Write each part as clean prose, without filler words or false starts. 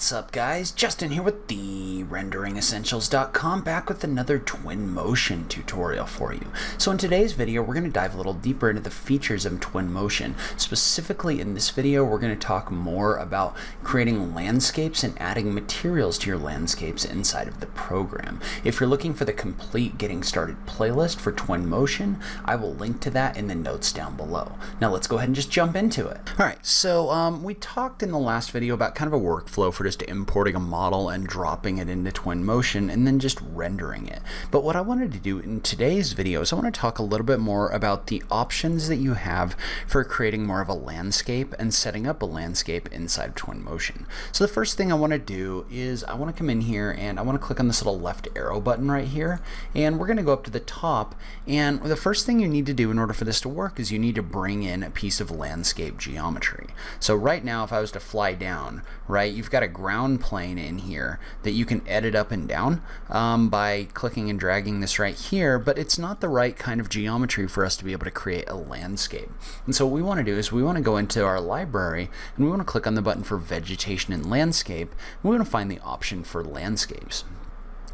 What's up, guys? Justin here with the RenderingEssentials.com, back with another Twinmotion tutorial for you. So in today's video, we're going to dive a little deeper into the features of Twinmotion. Specifically in this video, we're going to talk more about creating landscapes and adding materials to your landscapes inside of the program. If you're looking for the complete Getting Started playlist for Twinmotion, I will link to that in the notes down below. Now let's go ahead and just jump into it. Alright, so we talked in the last video about kind of a workflow for just importing a model and dropping it into Twinmotion and then just rendering it. But what I wanted to do in today's video is I want to talk a little bit more about the options that you have for creating more of a landscape and setting up a landscape inside of Twinmotion. So the first thing I want to do is I want to come in here and I want to click on this little left arrow button right here, and we're going to go up to the top, and the first thing you need to do in order for this to work is you need to bring in a piece of landscape geometry. So right now, if I was to fly down, right, you've got a ground plane in here that you can edit up and down by clicking and dragging this right here, but it's not the right kind of geometry for us to be able to create a landscape. And so what we want to do is we want to go into our library and we want to click on the button for vegetation and landscape, and we want to find the option for landscapes.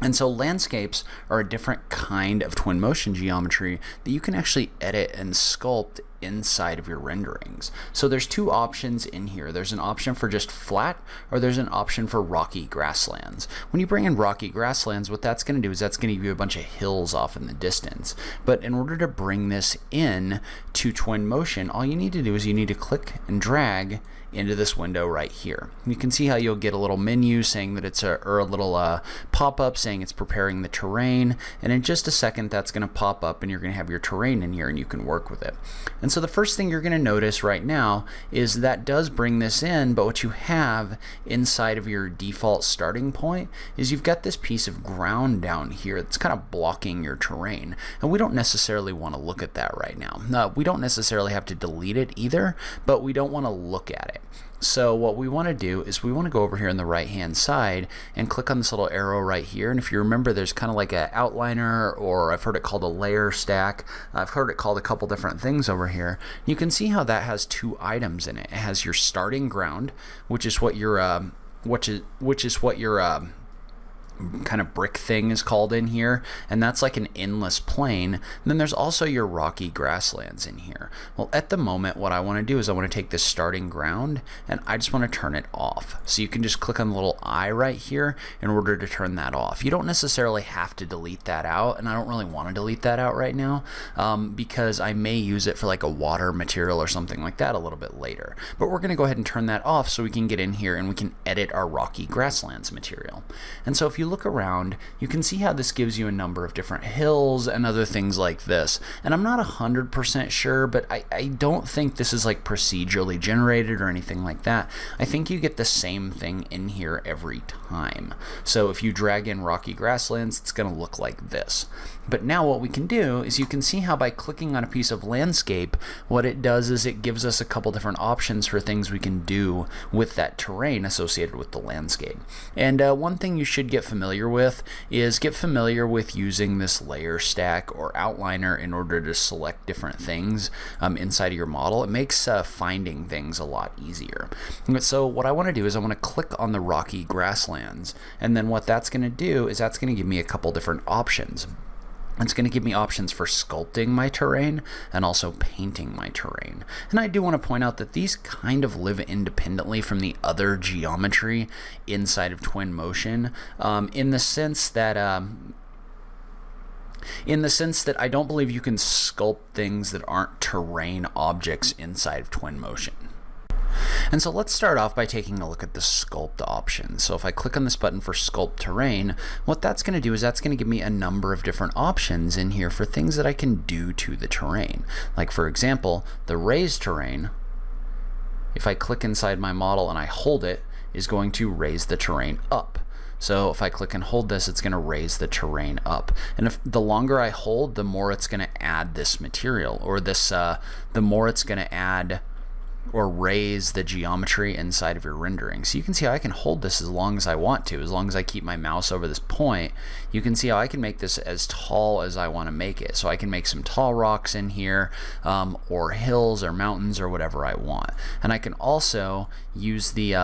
And so landscapes are a different kind of Twinmotion geometry that you can actually edit and sculpt inside of your renderings. So there's two options in here. There's an option for just flat, or there's an option for rocky grasslands. When you bring in rocky grasslands, what that's going to do is that's going to give you a bunch of hills off in the distance. But in order to bring this in to Twinmotion, all you need to do is you need to click and drag into this window right here. You can see how you'll get a little menu saying that it's a little pop-up saying it's preparing the terrain, and in just a second that's going to pop up and you're going to have your terrain in here and you can work with it. And so the first thing you're going to notice right now is that does bring this in, but what you have inside of your default starting point is you've got this piece of ground down here that's kind of blocking your terrain, and we don't necessarily want to look at that right now. We don't necessarily have to delete it either, but we don't want to look at it. So what we want to do is we want to go over here on the right hand side and click on this little arrow right here, and if you remember, there's kind of like an outliner, or I've heard it called a layer stack. I've heard it called a couple different things over here. You can see how that has two items in it. It has your starting ground, which is what your kind of brick thing is called in here, and that's like an endless plane. And then there's also your rocky grasslands in here. Well, at the moment, what I want to do is I want to take this starting ground and I just want to turn it off. So you can just click on the little eye right here in order to turn that off. You don't necessarily have to delete that out, and I don't really want to delete that out right now because I may use it for like a water material or something like that a little bit later. But we're going to go ahead and turn that off so we can get in here and we can edit our rocky grasslands material. And so if you look around, you can see how this gives you a number of different hills and other things like this. And I'm not 100% sure, but I don't think this is like procedurally generated or anything like that. I think you get the same thing in here every time. So if you drag in rocky grasslands, it's going to look like this. But now what we can do is you can see how by clicking on a piece of landscape, what it does is it gives us a couple different options for things we can do with that terrain associated with the landscape. And one thing you should get familiar with is get familiar with using this layer stack or outliner in order to select different things inside of your model. It makes finding things a lot easier. So what I want to do is I want to click on the rocky grasslands, and then what that's going to do is that's going to give me a couple different options. It's going to give me options for sculpting my terrain and also painting my terrain. And I do want to point out that these kind of live independently from the other geometry inside of Twinmotion in the sense that I don't believe you can sculpt things that aren't terrain objects inside of Twinmotion. And so let's start off by taking a look at the Sculpt options. So if I click on this button for Sculpt Terrain, what that's going to do is that's going to give me a number of different options in here for things that I can do to the terrain. Like for example, the raised terrain, if I click inside my model and I hold it, is going to raise the terrain up. So if I click and hold this, it's going to raise the terrain up. And if the longer I hold, the more it's going to add this material, or this, the more it's going to add or raise the geometry inside of your rendering. So you can see how I can hold this as long as I want to, as long as I keep my mouse over this point. You can see how I can make this as tall as I want to make it. So I can make some tall rocks in here, or hills or mountains or whatever I want. And I can also use the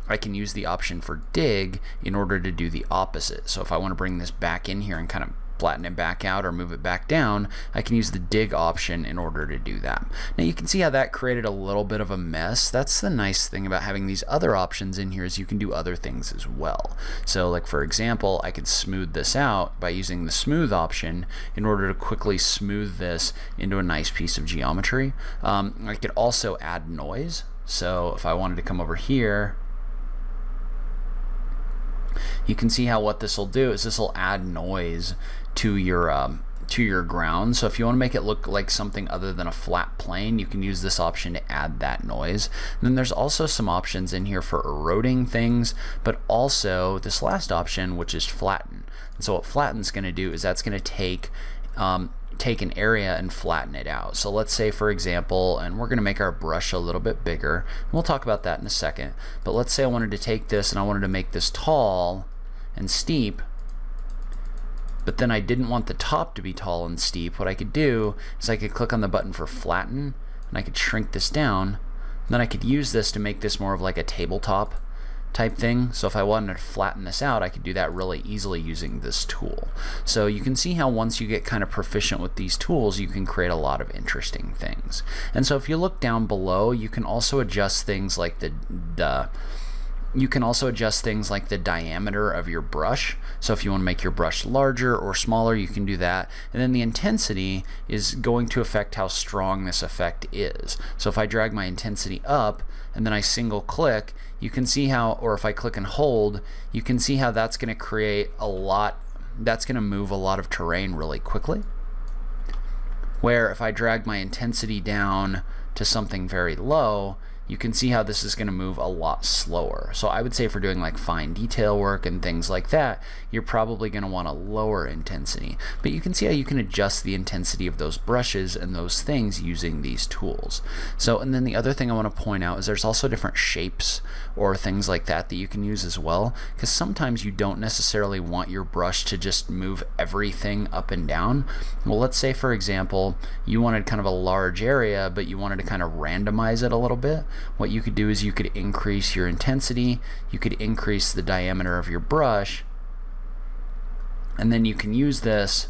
I can use the option for dig in order to do the opposite. So if I want to bring this back in here and kind of flatten it back out or move it back down, I can use the dig option in order to do that. Now you can see how that created a little bit of a mess. That's the nice thing about having these other options in here, is you can do other things as well. So like for example, I could smooth this out by using the smooth option in order to quickly smooth this into a nice piece of geometry. I could also add noise. So if I wanted to come over here, you can see how what this will do is this will add noise to your ground. So if you want to make it look like something other than a flat plane, you can use this option to add that noise. And then there's also some options in here for eroding things, but also this last option, which is flatten. And so what flatten's going to do is that's going to take an area and flatten it out. So let's say for example, and we're going to make our brush a little bit bigger, and we'll talk about that in a second, but let's say I wanted to take this and I wanted to make this tall and steep, but then I didn't want the top to be tall and steep. What I could do is I could click on the button for flatten, and I could shrink this down, and then I could use this to make this more of like a tabletop type thing. So if I wanted to flatten this out, I could do that really easily using this tool. So you can see how once you get kind of proficient with these tools, you can create a lot of interesting things. And so if you look down below, you can also adjust things like the diameter of your brush. So if you want to make your brush larger or smaller, you can do that. And then the intensity is going to affect how strong this effect is. So if I drag my intensity up and then I single click, you can see how, or if I click and hold, you can see how that's going to create a lot, that's going to move a lot of terrain really quickly. Where if I drag my intensity down to something very low, you can see how this is going to move a lot slower. So I would say for doing like fine detail work and things like that, you're probably going to want a lower intensity. But you can see how you can adjust the intensity of those brushes and those things using these tools. So, and then the other thing I want to point out is there's also different shapes or things like that that you can use as well, because sometimes you don't necessarily want your brush to just move everything up and down. Well, let's say for example, you wanted kind of a large area, but you wanted to kind of randomize it a little bit. What you could do is you could increase your intensity, you could increase the diameter of your brush, and then you can use this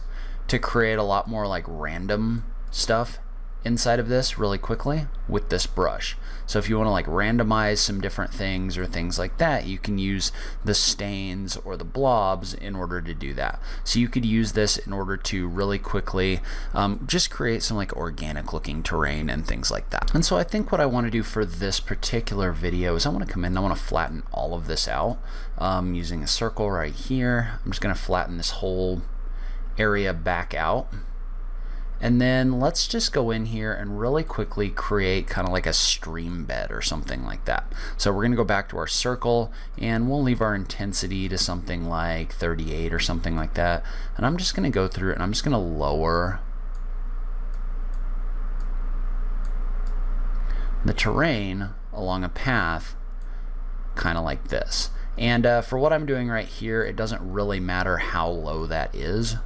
to create a lot more like random stuff inside of this really quickly with this brush. So if you want to like randomize some different things or things like that, you can use the stains or the blobs in order to do that. So you could use this in order to really quickly just create some like organic looking terrain and things like that. And so I think what I want to do for this particular video is I want to come in and I want to flatten all of this out using a circle right here. I'm just going to flatten this whole area back out. And then let's just go in here and really quickly create kind of like a stream bed or something like that. So we're going to go back to our circle and we'll leave our intensity to something like 38 or something like that. And I'm just going to go through it and I'm just going to lower the terrain along a path kind of like this. And for what I'm doing right here, it doesn't really matter how low that is.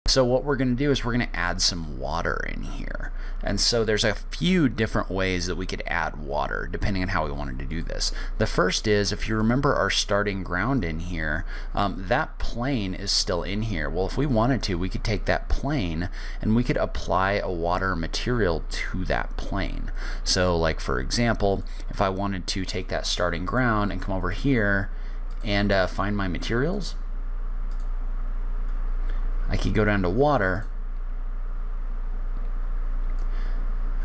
So what we're going to do is we're going to add some water in here. And so there's a few different ways that we could add water depending on how we wanted to do this. The first is, if you remember our starting ground in here, that plane is still in here. Well, if we wanted to, we could take that plane and we could apply a water material to that plane. So like for example, if I wanted to take that starting ground and come over here and find my materials, I could go down to water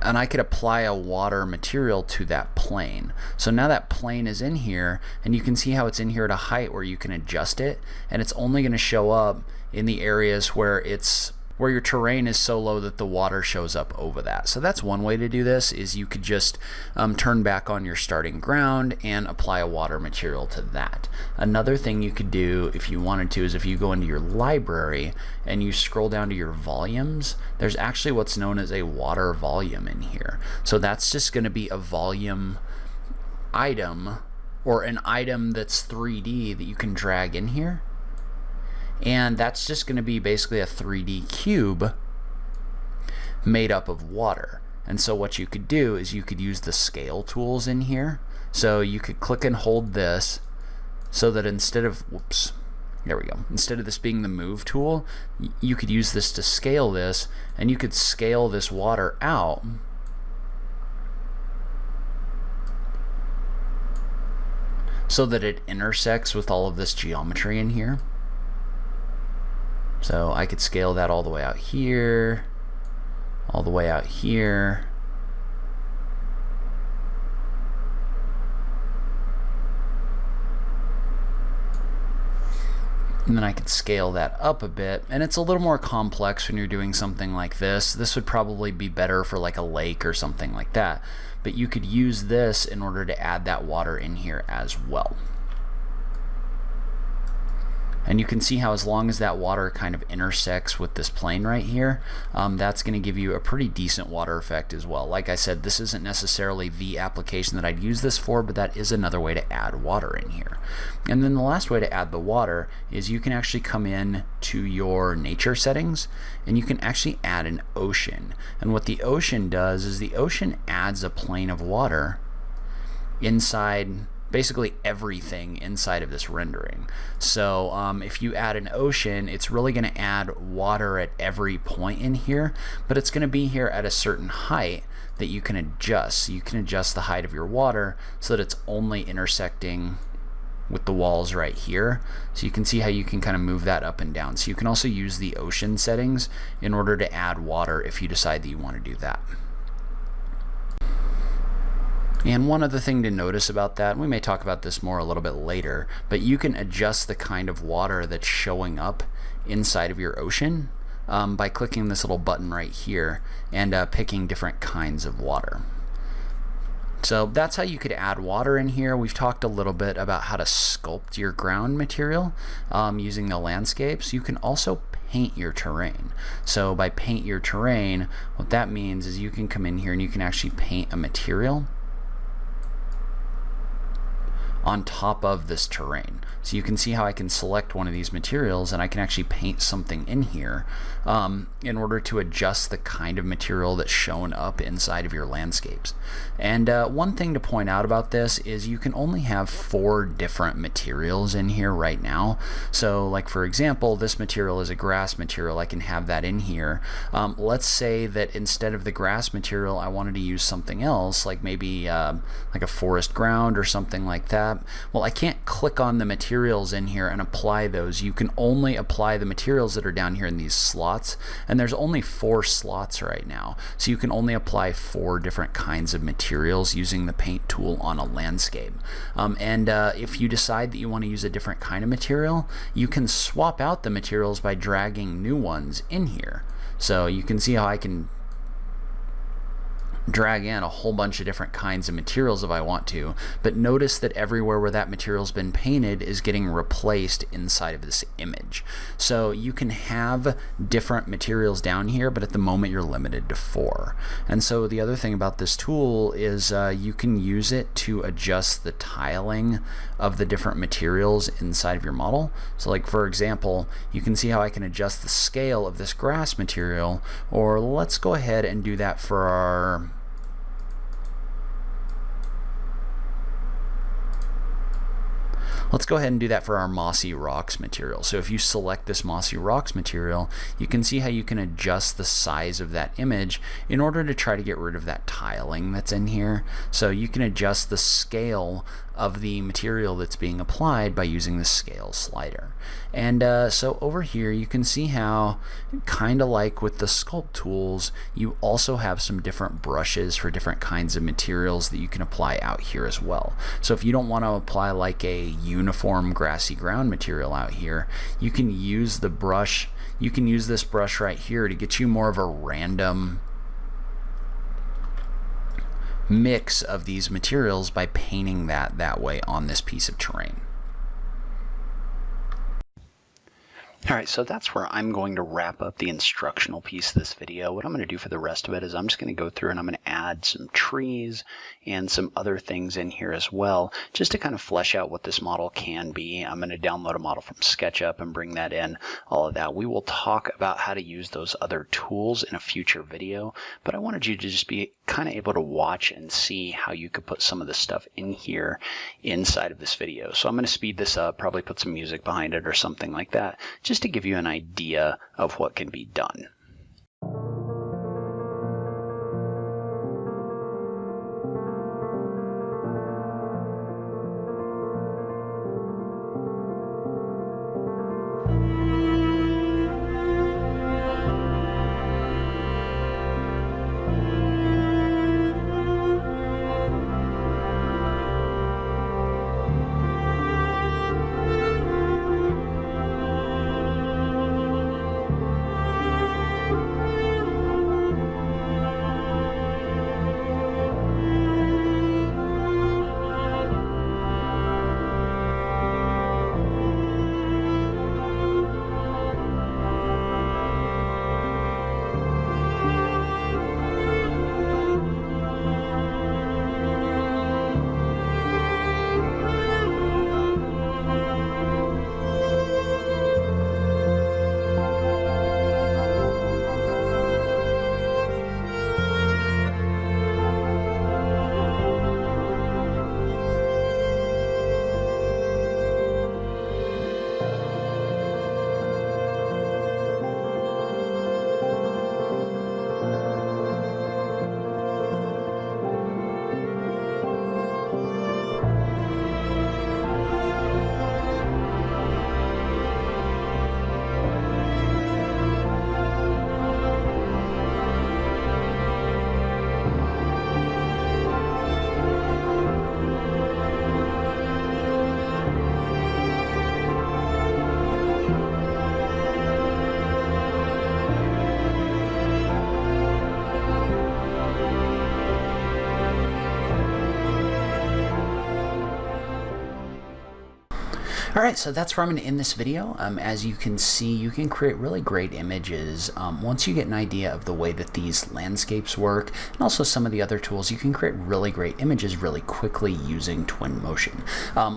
and I could apply a water material to that plane. So now that plane is in here and you can see how it's in here at a height where you can adjust it, and it's only going to show up in the areas where your terrain is so low that the water shows up over that. So that's one way to do this, is you could just turn back on your starting ground and apply a water material to that. Another thing you could do if you wanted to is if you go into your library and you scroll down to your volumes, there's actually what's known as a water volume in here. So that's just going to be a volume item or an item that's 3D that you can drag in here. And that's just going to be basically a 3D cube made up of water. And so what you could do is you could use the scale tools in here So you could click and hold this so that instead of, there we go. Instead of this being the move tool, you could use this to scale this, and you could scale this water out so that it intersects with all of this geometry in here. So I could scale that all the way out here, all the way out here. And then I could scale that up a bit, and it's a little more complex when you're doing something like this. This would probably be better for like a lake or something like that, but you could use this in order to add that water in here as well. And you can see how as long as that water kind of intersects with this plane right here, that's going to give you a pretty decent water effect as well. Like I said, this isn't necessarily the application that I'd use this for, but that is another way to add water in here. And then the last way to add the water is you can actually come in to your nature settings, and you can actually add an ocean. And what the ocean does is the ocean adds a plane of water inside basically everything inside of this rendering. So if you add an ocean, it's really going to add water at every point in here, but it's going to be here at a certain height that you can adjust. So you can adjust the height of your water so that it's only intersecting with the walls right here. So you can see how you can kind of move that up and down. So you can also use the ocean settings in order to add water if you decide that you want to do that. And one other thing to notice about that, and we may talk about this more a little bit later, but you can adjust the kind of water that's showing up inside of your ocean by clicking this little button right here and picking different kinds of water. So that's how you could add water in here. We've talked a little bit about how to sculpt your ground material using the landscapes. You can also paint your terrain. So by paint your terrain, what that means is you can come in here and you can actually paint a material on top of this terrain. So you can see how I can select one of these materials and I can actually paint something in here in order to adjust the kind of material that's shown up inside of your landscapes. And one thing to point out about this is you can only have 4 different materials in here right now. So like for example, this material is a grass material. I can have that in here. Let's say that instead of the grass material I wanted to use something else, like maybe like a forest ground or something like that. Well, I can't click on the materials in here and apply those. You can only apply the materials that are down here in these slots, and there's only 4 slots right now. So you can only apply 4 different kinds of materials using the paint tool on a landscape. If you decide that you want to use a different kind of material, you can swap out the materials by dragging new ones in here. So you can see how I can drag in a whole bunch of different kinds of materials if I want to, but notice that everywhere where that material's been painted is getting replaced inside of this image. So you can have different materials down here, but at the moment you're limited to 4. And so the other thing about this tool is you can use it to adjust the tiling of the different materials inside of your model. So like for example, you can see how I can adjust the scale of this grass material, or let's go ahead and do that for our Let's go ahead and do that for our mossy rocks material. So if you select this mossy rocks material, you can see how you can adjust the size of that image in order to try to get rid of that tiling that's in here. So you can adjust the scale of the material that's being applied by using the scale slider. And so over here you can see how, kind of like with the sculpt tools, you also have some different brushes for different kinds of materials that you can apply out here as well. So if you don't want to apply like a uniform grassy ground material out here, you can use the brush, you can use this brush right here to get you more of a random mix of these materials by painting that way on this piece of terrain. Alright, so that's where I'm going to wrap up the instructional piece of this video. What I'm going to do for the rest of it is I'm just going to go through and I'm going to add some trees and some other things in here as well, just to kind of flesh out what this model can be. I'm going to download a model from SketchUp and bring that in, all of that. We will talk about how to use those other tools in a future video, but I wanted you to just be kind of able to watch and see how you could put some of this stuff in here inside of this video. So I'm going to speed this up, probably put some music behind it or something like that, just to give you an idea of what can be done. Alright, so that's where I'm going to end this video. As you can see, you can create really great images. Once you get an idea of the way that these landscapes work, and also some of the other tools, you can create really great images really quickly using Twinmotion.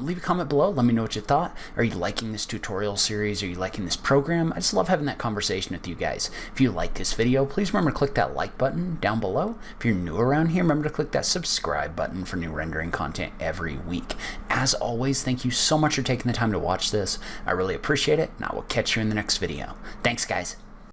Leave a comment below, let me know what you thought. Are you liking this tutorial series? Are you liking this program? I just love having that conversation with you guys. If you like this video, please remember to click that like button down below. If you're new around here, remember to click that subscribe button for new rendering content every week. As always, thank you so much for taking the time to watch this. I really appreciate it, and I will catch you in the next video. Thanks, guys.